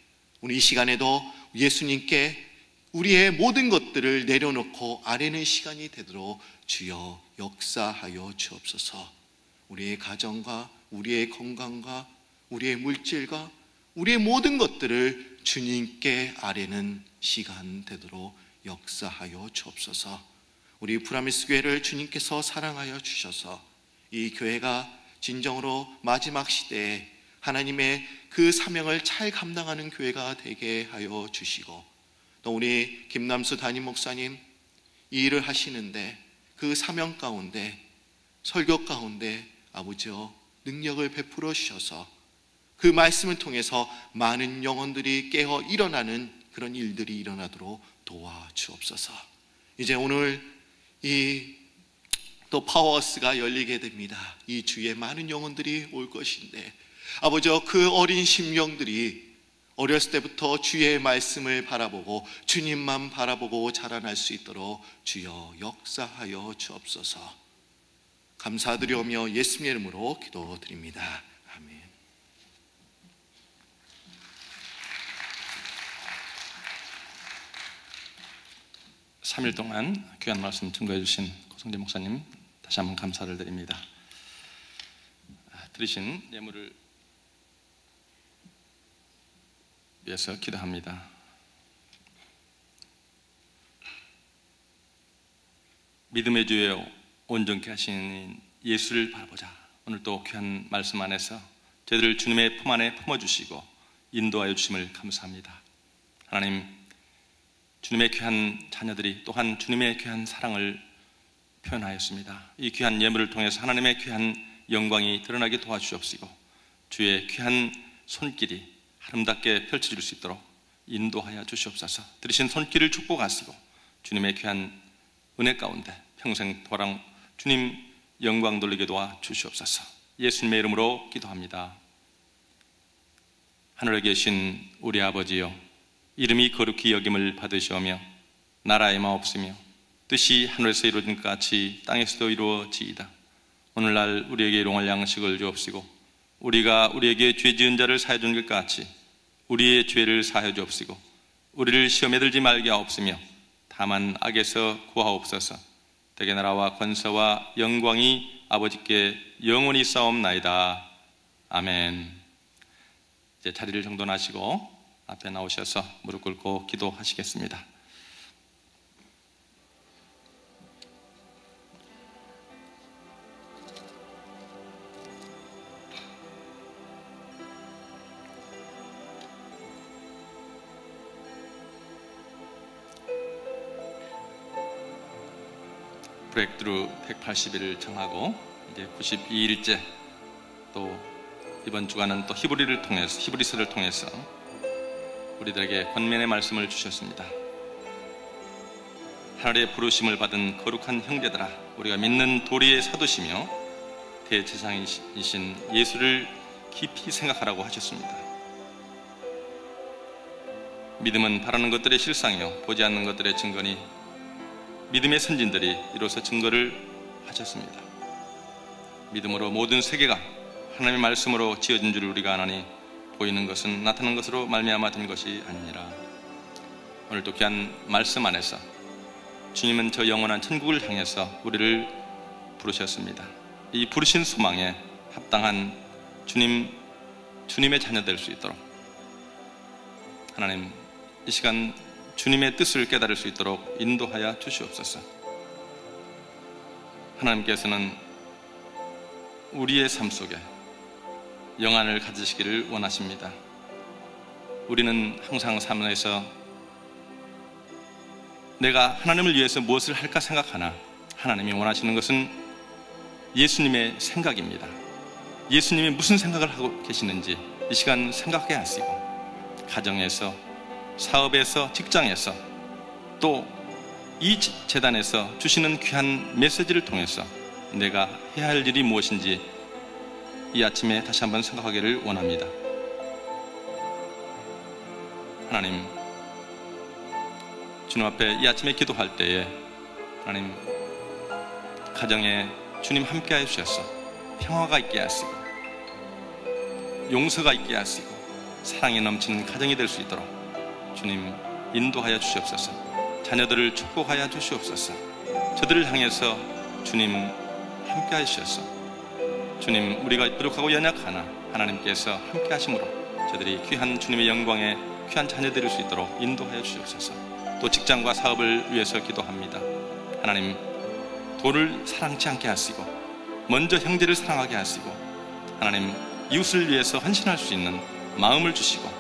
우리 이 시간에도 예수님께 우리의 모든 것들을 내려놓고 아뢰는 시간이 되도록 주여 역사하여 주옵소서. 우리의 가정과 우리의 건강과 우리의 물질과 우리의 모든 것들을 주님께 아뢰는 시간 되도록 역사하여 주옵소서. 우리 브라미스 교회를 주님께서 사랑하여 주셔서 이 교회가 진정으로 마지막 시대에 하나님의 그 사명을 잘 감당하는 교회가 되게 하여 주시고, 또 우리 김남수 담임 목사님 이 일을 하시는데 그 사명 가운데 설교 가운데 아버지여 능력을 베풀어 주셔서 그 말씀을 통해서 많은 영혼들이 깨어 일어나는 그런 일들이 일어나도록 도와주옵소서. 이제 오늘 이 또 파워하우스가 열리게 됩니다. 이 주에 많은 영혼들이 올 것인데 아버지여 그 어린 심령들이 어렸을 때부터 주의 말씀을 바라보고 주님만 바라보고 자라날 수 있도록 주여 역사하여 주옵소서. 감사드리오며 예수님의 이름으로 기도드립니다. 아멘. 삼 일 동안 귀한 말씀 증거해 주신 고성재 목사님 다시 한번 감사를 드립니다. 드리신 예물을 위해서 기도합니다. 믿음의 주여 온전케 하시는 예수를 바라보자. 오늘 또 귀한 말씀 안에서 저희들을 주님의 품 안에 품어주시고 인도하여 주심을 감사합니다. 하나님, 주님의 귀한 자녀들이 또한 주님의 귀한 사랑을 표현하였습니다. 이 귀한 예물을 통해서 하나님의 귀한 영광이 드러나게 도와주옵시고 주의 귀한 손길이 아름답게 펼쳐질 수 있도록 인도하여 주시옵소서. 들으신 손길을 축복하시고 주님의 귀한 은혜 가운데 평생 도랑 주님 영광 돌리게 도와 주시옵소서. 예수님의 이름으로 기도합니다. 하늘에 계신 우리 아버지여, 이름이 거룩히 여김을 받으시오며 나라의 마옵시며 뜻이 하늘에서 이루어진 것 같이 땅에서도 이루어지이다. 오늘날 우리에게 일용할 양식을 주옵시고 우리가 우리에게 죄 지은 자를 사해 준 것 같이 우리의 죄를 사해 주옵시고 우리를 시험에 들지 말게 하옵시며 다만 악에서 구하옵소서. 대개 나라와 권세와 영광이 아버지께 영원히 싸움나이다. 아멘. 이제 자리를 정돈하시고 앞에 나오셔서 무릎 꿇고 기도하시겠습니다. 브레이크드루 180일을 정하고 이제 92일째, 또 이번 주간은 또 히브리서를 통해서 우리들에게 권면의 말씀을 주셨습니다. 하늘의 부르심을 받은 거룩한 형제들아, 우리가 믿는 도리의 사도시며 대제사장이신 예수를 깊이 생각하라고 하셨습니다. 믿음은 바라는 것들의 실상이요 보지 않는 것들의 증거니 믿음의 선진들이 이로써 증거를 하셨습니다. 믿음으로 모든 세계가 하나님의 말씀으로 지어진 줄 우리가 아나니 보이는 것은 나타난 것으로 말미암아 된 것이 아니니라. 오늘도 귀한 말씀 안에서 주님은 저 영원한 천국을 향해서 우리를 부르셨습니다. 이 부르신 소망에 합당한 주님의 자녀 될 수 있도록 하나님, 이 시간 주님의 뜻을 깨달을 수 있도록 인도하여 주시옵소서. 하나님께서는 우리의 삶 속에 영안을 가지시기를 원하십니다. 우리는 항상 삶에서 내가 하나님을 위해서 무엇을 할까 생각하나 하나님이 원하시는 것은 예수님의 생각입니다. 예수님이 무슨 생각을 하고 계시는지 이 시간 생각해 하시고 가정에서, 사업에서, 직장에서, 또 이 재단에서 주시는 귀한 메시지를 통해서 내가 해야 할 일이 무엇인지 이 아침에 다시 한번 생각하기를 원합니다. 하나님, 주님 앞에 이 아침에 기도할 때에 하나님, 가정에 주님 함께하여 주셔서 평화가 있게 하시고 용서가 있게 하시고 사랑이 넘치는 가정이 될 수 있도록 주님 인도하여 주시옵소서. 자녀들을 축복하여 주시옵소서. 저들을 향해서 주님 함께하여 주셔서 주님, 우리가 부족하고 연약하나 하나님께서 함께하심으로 저들이 귀한 주님의 영광에 귀한 자녀 될 수 있도록 인도하여 주시옵소서. 또 직장과 사업을 위해서 기도합니다. 하나님, 돈을 사랑치 않게 하시고 먼저 형제를 사랑하게 하시고 하나님, 이웃을 위해서 헌신할 수 있는 마음을 주시고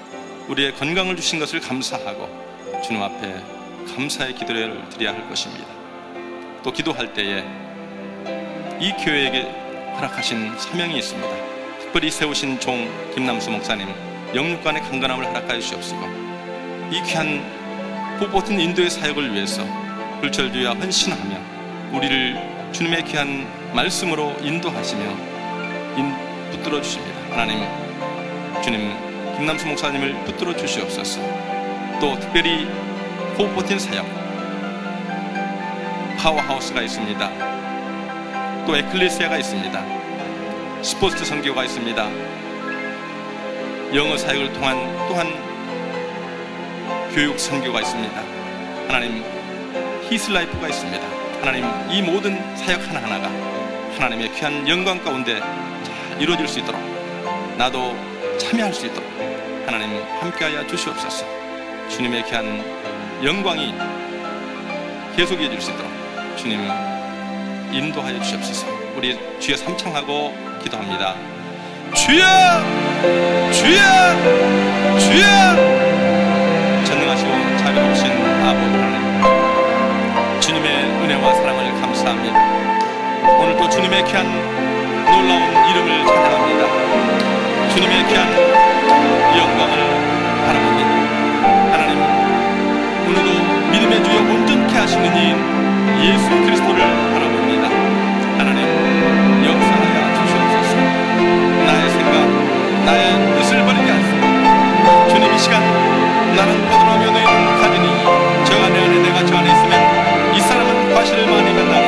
우리의 건강을 주신 것을 감사하고 주님 앞에 감사의 기도를 드려야 할 것입니다. 또 기도할 때에 이 교회에게 허락하신 사명이 있습니다. 특별히 세우신 종 김남수 목사님 영육간의 강건함을 허락하여 주시옵시고 이 귀한 보보튼 인도의 사역을 위해서 불철주야 헌신하며 우리를 주님의 귀한 말씀으로 인도하시며 붙들어 주십니다. 하나님, 주님 김남수 목사님을 붙들어 주시옵소서. 또 특별히 보보튼 사역 파워하우스가 있습니다. 또 에클레시아가 있습니다. 스포츠 선교가 있습니다. 영어 사역을 통한 또한 교육 선교가 있습니다. 하나님, 히스라이프가 있습니다. 하나님, 이 모든 사역 하나하나가 하나님의 귀한 영광 가운데 잘 이루어질 수 있도록 나도 참여할 수 있도록 하나님 함께하여 주시옵소서. 주님의 귀한 영광이 계속 이어질 수 있도록 주님 인도하여 주시옵소서. 우리 주여 삼창하고 기도합니다. 주여, 주여, 주여. 전능하시고 자비로우신 아버지 하나님, 주님의 은혜와 사랑을 감사합니다. 오늘도 주님의 귀한 놀라운 이름을 찬양합니다. 주님의 귀한 영광을 바라봅니다. 하나님, 오늘도 믿음의 주여 온전케 하시는 이인 예수 그리스도를 바라봅니다. 하나님, 역사하여 주시옵소서. 나의 생각, 나의 뜻을 버리게 하소서. 주님, 이 시간 나는 포도나무 너희는 가지니 저 안에 내가 저 안에 있으면 이 사람은 과실을 많이 맺나니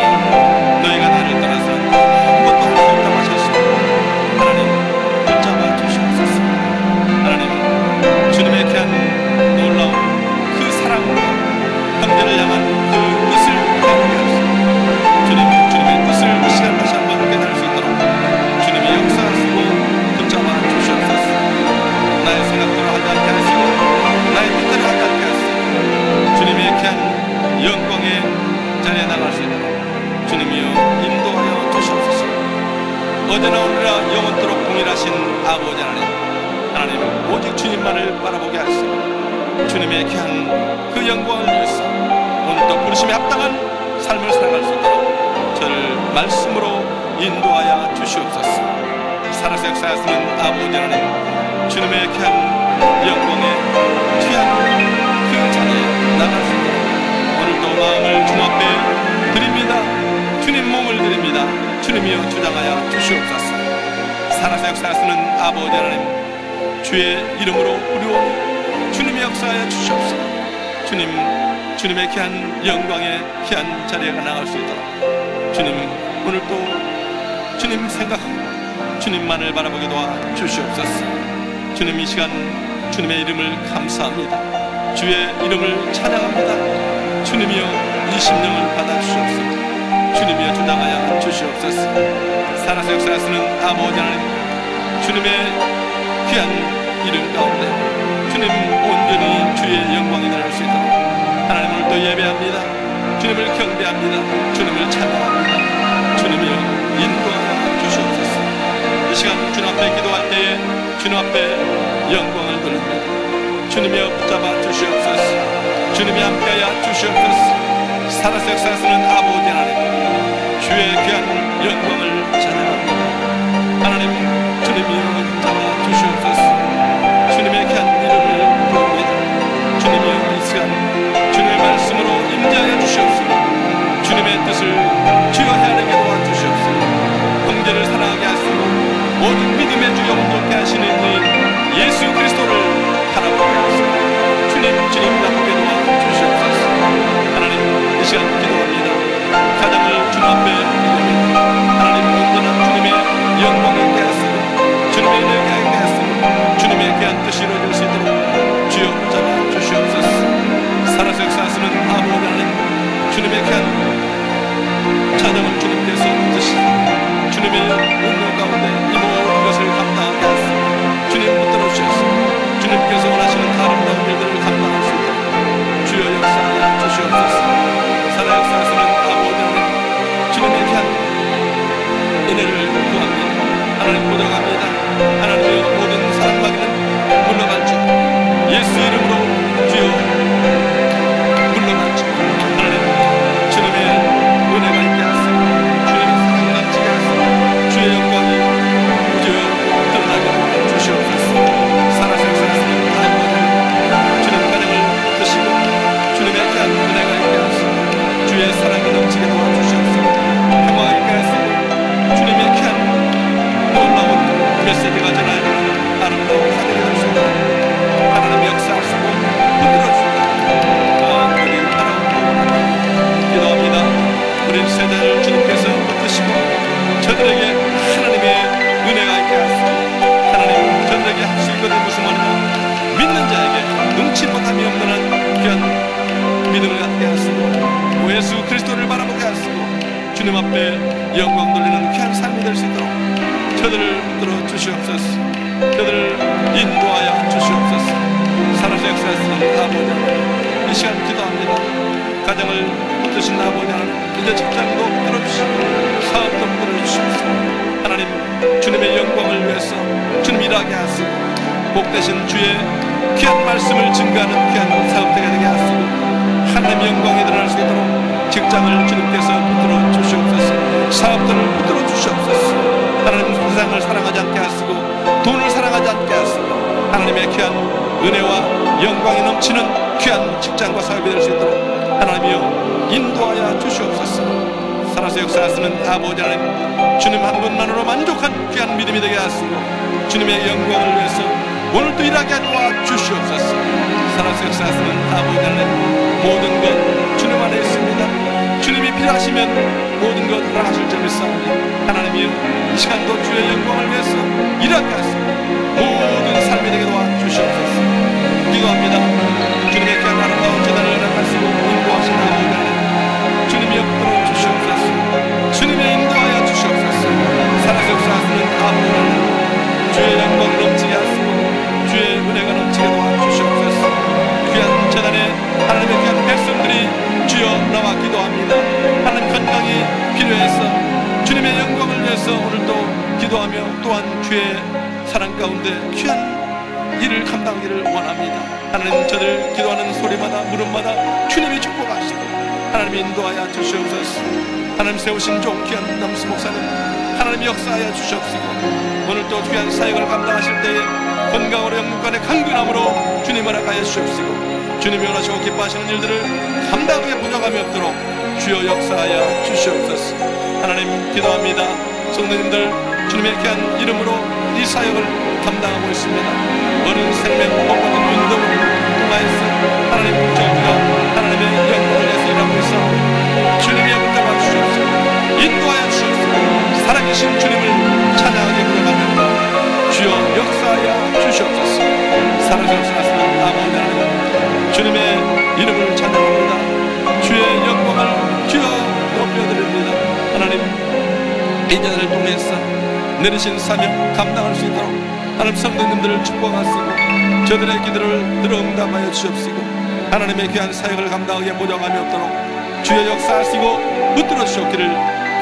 너희가 나를 떠나서는 아무것도 할 수 없다고 하셨습니다. 하나님, 붙잡아 주시옵소서. 하나님, 주님의 귀한 놀라운 그 사랑으로 형제를 향한 그 뜻을 깨닫게 하시고 주님의 뜻을 이 시간 다시 한번 깨달을 수 있도록 주님이 역사하시고 붙잡아 주시옵소서. 나의 생각대로 하지 않게 하시고 나의 뜻대로 하지 않게 하시고 주님의 귀한 영광의 자리에 나갈 수 있도록 주님이여 인도하여 주시옵소서. 어제나 오늘이나 영원토록 동일하신 아버지 하나님, 오직 주님만을 바라보게 하시고 주님의 귀한 그 영광을 위해서 오늘도 부르심에 합당한 삶을 살아갈 수 있도록 저를 말씀으로 인도하여 주시옵소서. 살아서 역사하시는 아버지 하나님, 주님의 귀한 영광의 귀한 그 자리에 나갈 수 있도록 오늘도 마음을 주님 앞에 드립니다. 주님 몸을 드립니다. 주님이여 주장하여 주시옵소서. 살아서 역사하시는 아버지 하나님, 주의 이름으로 부르오니 주님의 역사하여 주시옵소서. 주님의 귀한 영광의 귀한 자리에 나갈 수 있도록 주님, 오늘도 주님 생각하고 주님만을 바라보게 도와 주시옵소서. 주님, 이 시간 주님의 이름을 감사합니다. 주의 이름을 찬양합니다. 주님이여 이 심령을 받아주시옵소서. 주님이여 주장하여 주시옵소서. 살아서 역사하시는 아버지 하나님, 주님의 귀한 이름 가운데 주님 온전히 주의 영광이 나올 수 있도록 하나님 오늘도 예배합니다. 주님을 경배합니다. 주님을 찬양합니다. 주님이여 인도하여 주시옵소서. 이 시간 주님 앞에 기도할 때에 주님 앞에 영광을 돌립니다. 주님이여 붙잡아 주시옵소서. 주님이 함께하여 주시옵소서. 살아서 역사하시는 아버지 하나님, 주의 귀한 영광을 찬양합니다. 하나님, 주님이여 붙잡아 주시옵소서. 주님의 귀한 이름을 주여 온전케 하시는 이인 예수 그리스도를 바라보게 하소서. 주님답게 도와주시옵소서. 하나님, 이 시간 기도합니다. 가정을 주님 앞에 드립니다. 하나님, 온전한 주님의 영광이 있게 하시고 주님의 은혜가 있게 하시고 주님의 귀한 뜻이 이루어질 수 있도록 주여 붙잡아 주시옵소서. 살아서 역사하시는 아버지 하나님, 주님의 귀한 찬양을 주님께서 붙드시고 주님의 운명 가운데 이 모든 것을 감당하게 하시고 주님 붙들어 주셔서 주님께서 원하시는 아름다운 일들을 감당할 수 있도록 주여 역사하여 주시옵소서. 살아 역사하시는 아버지 하나님, 주님의 귀한 은혜를 구합니다. 하나님 보정합니다. 하나님의 모든 사랑받기는 물러갈 줄 예수 이름으로 주여 물러갈 줄 하나님, 주님의 은혜가 있게 하시고 주님의 사랑이 넘치게 하시고 주의 영광이 주여 드러나게 주시옵소서. 살아서 역사하시는 아버지, 주님 가정을 드시고 주님의 귀한 은혜가 있게 하시고 주의 사랑이 넘치게 도와주시옵소서. 평화가 있게 하시고 주님의 귀한 놀라운 메시지가 전하여 아름다운 가정이 될 수 있도록 하나님의 역사하시고 붙들어주시고 우리 바라보고 기도합니다. 우리 세대를 주님께서 붙드시고 저들에게 하나님의 은혜가 있게 하시고 하나님, 저들에게 할 수 있거든 무슨 말이냐, 믿는 자에게 눈치 못함이 없는 한 귀한 믿음을 갖게 하시고 예수 그리스도를 바라보게 하시고 주님 앞에 영광 돌리는 귀한 삶이 될 수 있도록 저들을 붙들어 주시옵소서. 저들을 인도하여 주시옵소서. 살아서 역사하시는 아버지 하나님, 이 시간 기도합니다. 가정을 붙드신 아버지 하나님, 이제 직장도 붙들어주시고 사업도 붙들어주시옵소서. 하나님, 주님의 영광을 위해서 주님 일하게 하시고 복되신 주의 귀한 말씀을 증거하는 귀한 사업자가 되게 하시고 하나님의 영광이 드러날 수 있도록 직장을 주님께서 붙들어 주시옵소서. 사업들을 붙들어 주시옵소서. 하나님, 세상을 사랑하지 않게 하시고 돈을 사랑하지 않게 하시고 하나님의 귀한 은혜와 영광이 넘치는 귀한 직장과 사업이 될 수 있도록 하나님이여 인도하여 주시옵소서. 살아서 역사하시는 아버지 하나님, 주님 한 분만으로 만족한 귀한 믿음이 되게 하시고 주님의 영광을 위해서 오늘도 일하게 도와 주시옵소서. 살아서 역사하시는 아버지 하나님, 모든 것 주님 안에 있습니다. 주님이 필요하시면 모든 것 허락하실 줄 믿사오니 하나님이여 이 시간도 주의 영광을 위해서 일하게 하시고 모든 삶이 되게 도와 주시옵소서. 기도합니다. 주님의 귀한 아름다운 재단을 허락하시고 인도하신 아버지 하나님, 주님이 엎드려 주시옵소서. 주님의 인도하여 주시옵소서. 살아서 역사하시는 아버지 하나님, 주의 영광 넘치게 하시고 주의 은혜가 넘치게 도와 주시옵소서. 귀한 재단에 하나님의 귀한 백성들이 주여 나와 기도합니다. 하나님, 건강이 필요해서 주님의 영광을 위해서 오늘도 기도하며 또한 주의 사랑 가운데 귀한 일을 감당하기를 원합니다. 하나님, 저들 기도하는 소리마다 물음마다 주님이 축복하시고 하나님이 인도하여 주시옵소서. 하나님, 세우신 종 귀한 남수 목사님, 하나님이 역사하여 주시옵시고 오늘도 귀한 사역을 감당하실 때에 건강으로 영육간의 강건함으로 주님 허락하여 주시옵시고 주님이 원하시고 기뻐하시는 일들을 감당하게 보장함이 없도록 주여 역사하여 주시옵소서. 하나님, 기도합니다. 성도님들 주님의 귀한 이름으로 이 사역을 감당하고 있습니다. 어린 생명 복받은 운동을 통하여서 하나님 붙여주여 하나님의 영광을 위해서 일하고 있어 주님이 붙잡아 주시옵소서. 인도하여 주시옵소서. 살아계신 주님을 찬양하게 부탁합니다. 주여 역사하여 주시옵소서. 살아서 역사하시는 아버지 하나님, 주님의 이름을 찬양합니다. 주의 영광을 주여 높여드립니다. 하나님, 이 자를 통해서 내리신 사명 감당할 수 있도록 하나님 성도님들을 축복하시고 저들의 기도를 들어 응답하여 주시옵시고 하나님의 귀한 사역을 감당하게 보장함이 없도록 주의 역사하시고 붙들어 주셨기를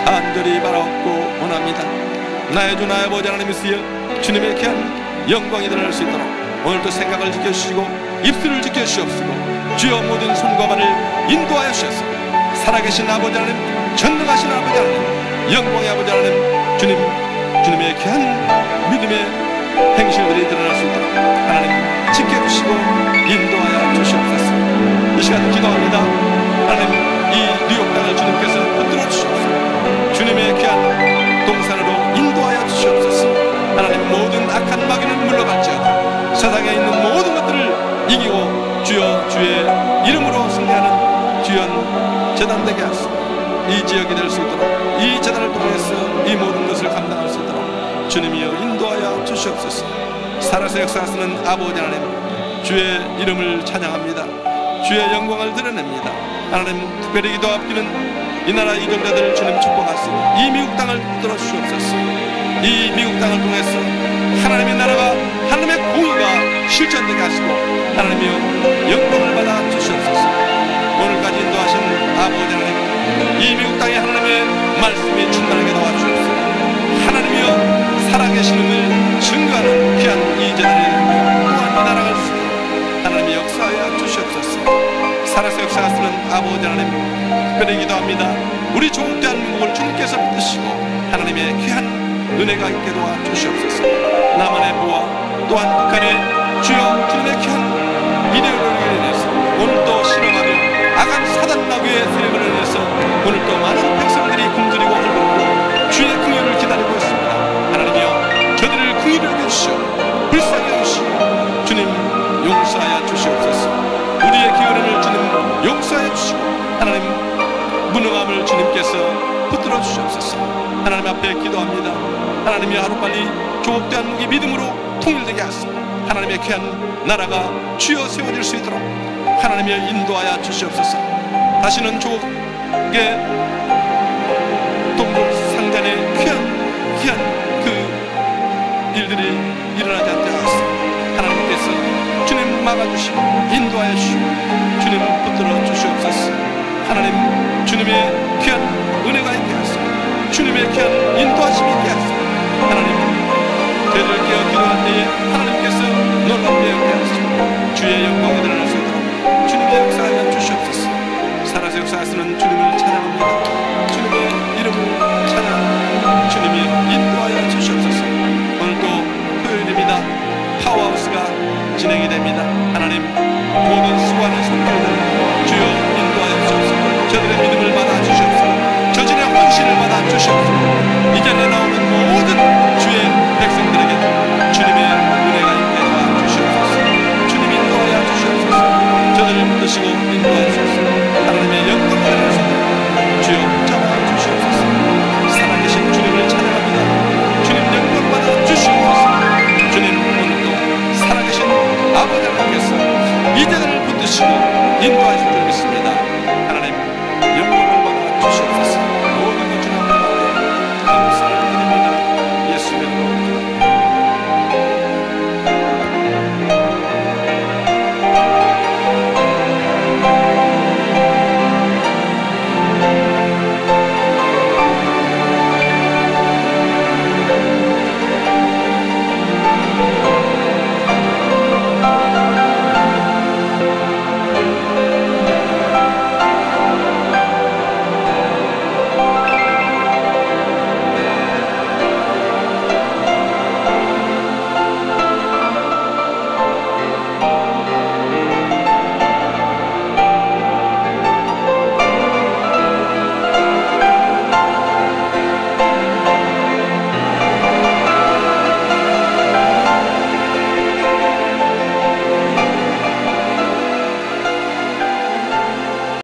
간절히 바라옵고 원합니다. 나의 주 나의 아버지 하나님이시여 주님의 귀한 영광이 드러날 수 있도록 오늘도 생각을 지켜주시고 입술을 지켜주시옵시고 주여 모든 손과 발을 인도하여 주셔서 살아계신 아버지 하나님, 전능하신 아버지 하나님, 영광의 아버지 하나님, 주님의 귀한 믿음의 행실들이 드러날 수 있도록 하나님 지켜주시고 인도하여 주시옵소서. 이 시간 기도합니다. 하나님, 이 뉴욕 땅을 주님께서 붙들어 주시옵소서. 주님의 귀한 동산으로 인도하여 주시옵소서. 하나님, 모든 악한 마귀는 물러갈지어다. 세상에 있는 모든 것들을 이기고 주여 주의 이름으로 승리하는 귀한 제단 되게 하소서. 이 지역이 될 수 있도록, 이 제단을 통해서 이 모든 것을 감당할 수 있도록 주님이여 인도하여 주시옵소서. 살아서 역사하시는 아버지 하나님, 주의 이름을 찬양합니다. 주의 영광을 드러냅니다. 하나님, 특별히 기도합기는 이 나라 이동자들을 주님 축복하시고 이 미국 땅을 붙들어 주시옵소서. 이 미국 땅을 통해서 하나님의 나라가, 하나님의 공의가 실천되게 하시고 하나님이여 영광을 받아 주시옵소서. 오늘까지 인도하신 아버지 하나님, 이 미국 땅에 하나님의 말씀이 충만하게 도와주옵소서. 하나님이여 살아계신 분을 증거하는 귀한 이 제단이 되며 또한 이 나라가 수 있도록 하나님이 역사하여 주시옵소서. 살아서 역사하시는 아버지 하나님, 특별히 기도합니다. 우리 조국 대한민국을 주님께서 붙드시고 하나님의 귀한 은혜가 있게 도와주시옵소서. 남한의 부와 또한 북한의 주여 주님의 귀한 이데올로기에 인해서 오늘도 실험하며 악한 사단 마귀의 세력을 인해서 오늘도 많은 백성들이 굶주리고 헐벗고 주의 긍휼을 기다리고 있습니다. 하나님이여 저들을 긍휼히 여겨주시오. 불쌍히 여기시오. 주님 용서하여 주시옵소서. 우리의 게으름을 주님 용서하여 주시고 하나님 무능함을 주님께서 붙들어 주시옵소서. 하나님 앞에 기도합니다. 하나님이 하루빨리 조국 대한민국이 믿음으로 통일되게 하시고 하나님의 귀한 나라가 주여 세워질 수 있도록 하나님이 인도하여 주시옵소서. 다시는 조국의 동족 상잔의 귀한 그 일들이 일어나지 않게 하소서. 하나님께서 주님 막아주시고 인도하여 주시고 주님 붙들어 주시옵소서. 하나님 주님의 귀한 은혜가 있게 하소서. 주님의 귀한 인도하심이 있게 하소서. 하나님 저희들 깨어 기도할 때에 하나님께서 놀랍게 여기게 하시고 주의 영광이 드러날 수 있도록 주님의 역사하여 주시옵소서. 살아서 역사하시는 주님을 찬양합니다. 주님의 이름을 찬양합니다. 주님이 인도하여 주시옵소서. 오늘도 토요일입니다. 파워하우스가 진행이 됩니다. 하나님 모든 수고하는 성도들 주여 인도하여 주시옵소서. 저들의 믿음을 받아 주시옵소서. 저들의 헌신을 받아 주시옵소서. 이 자리에 나오는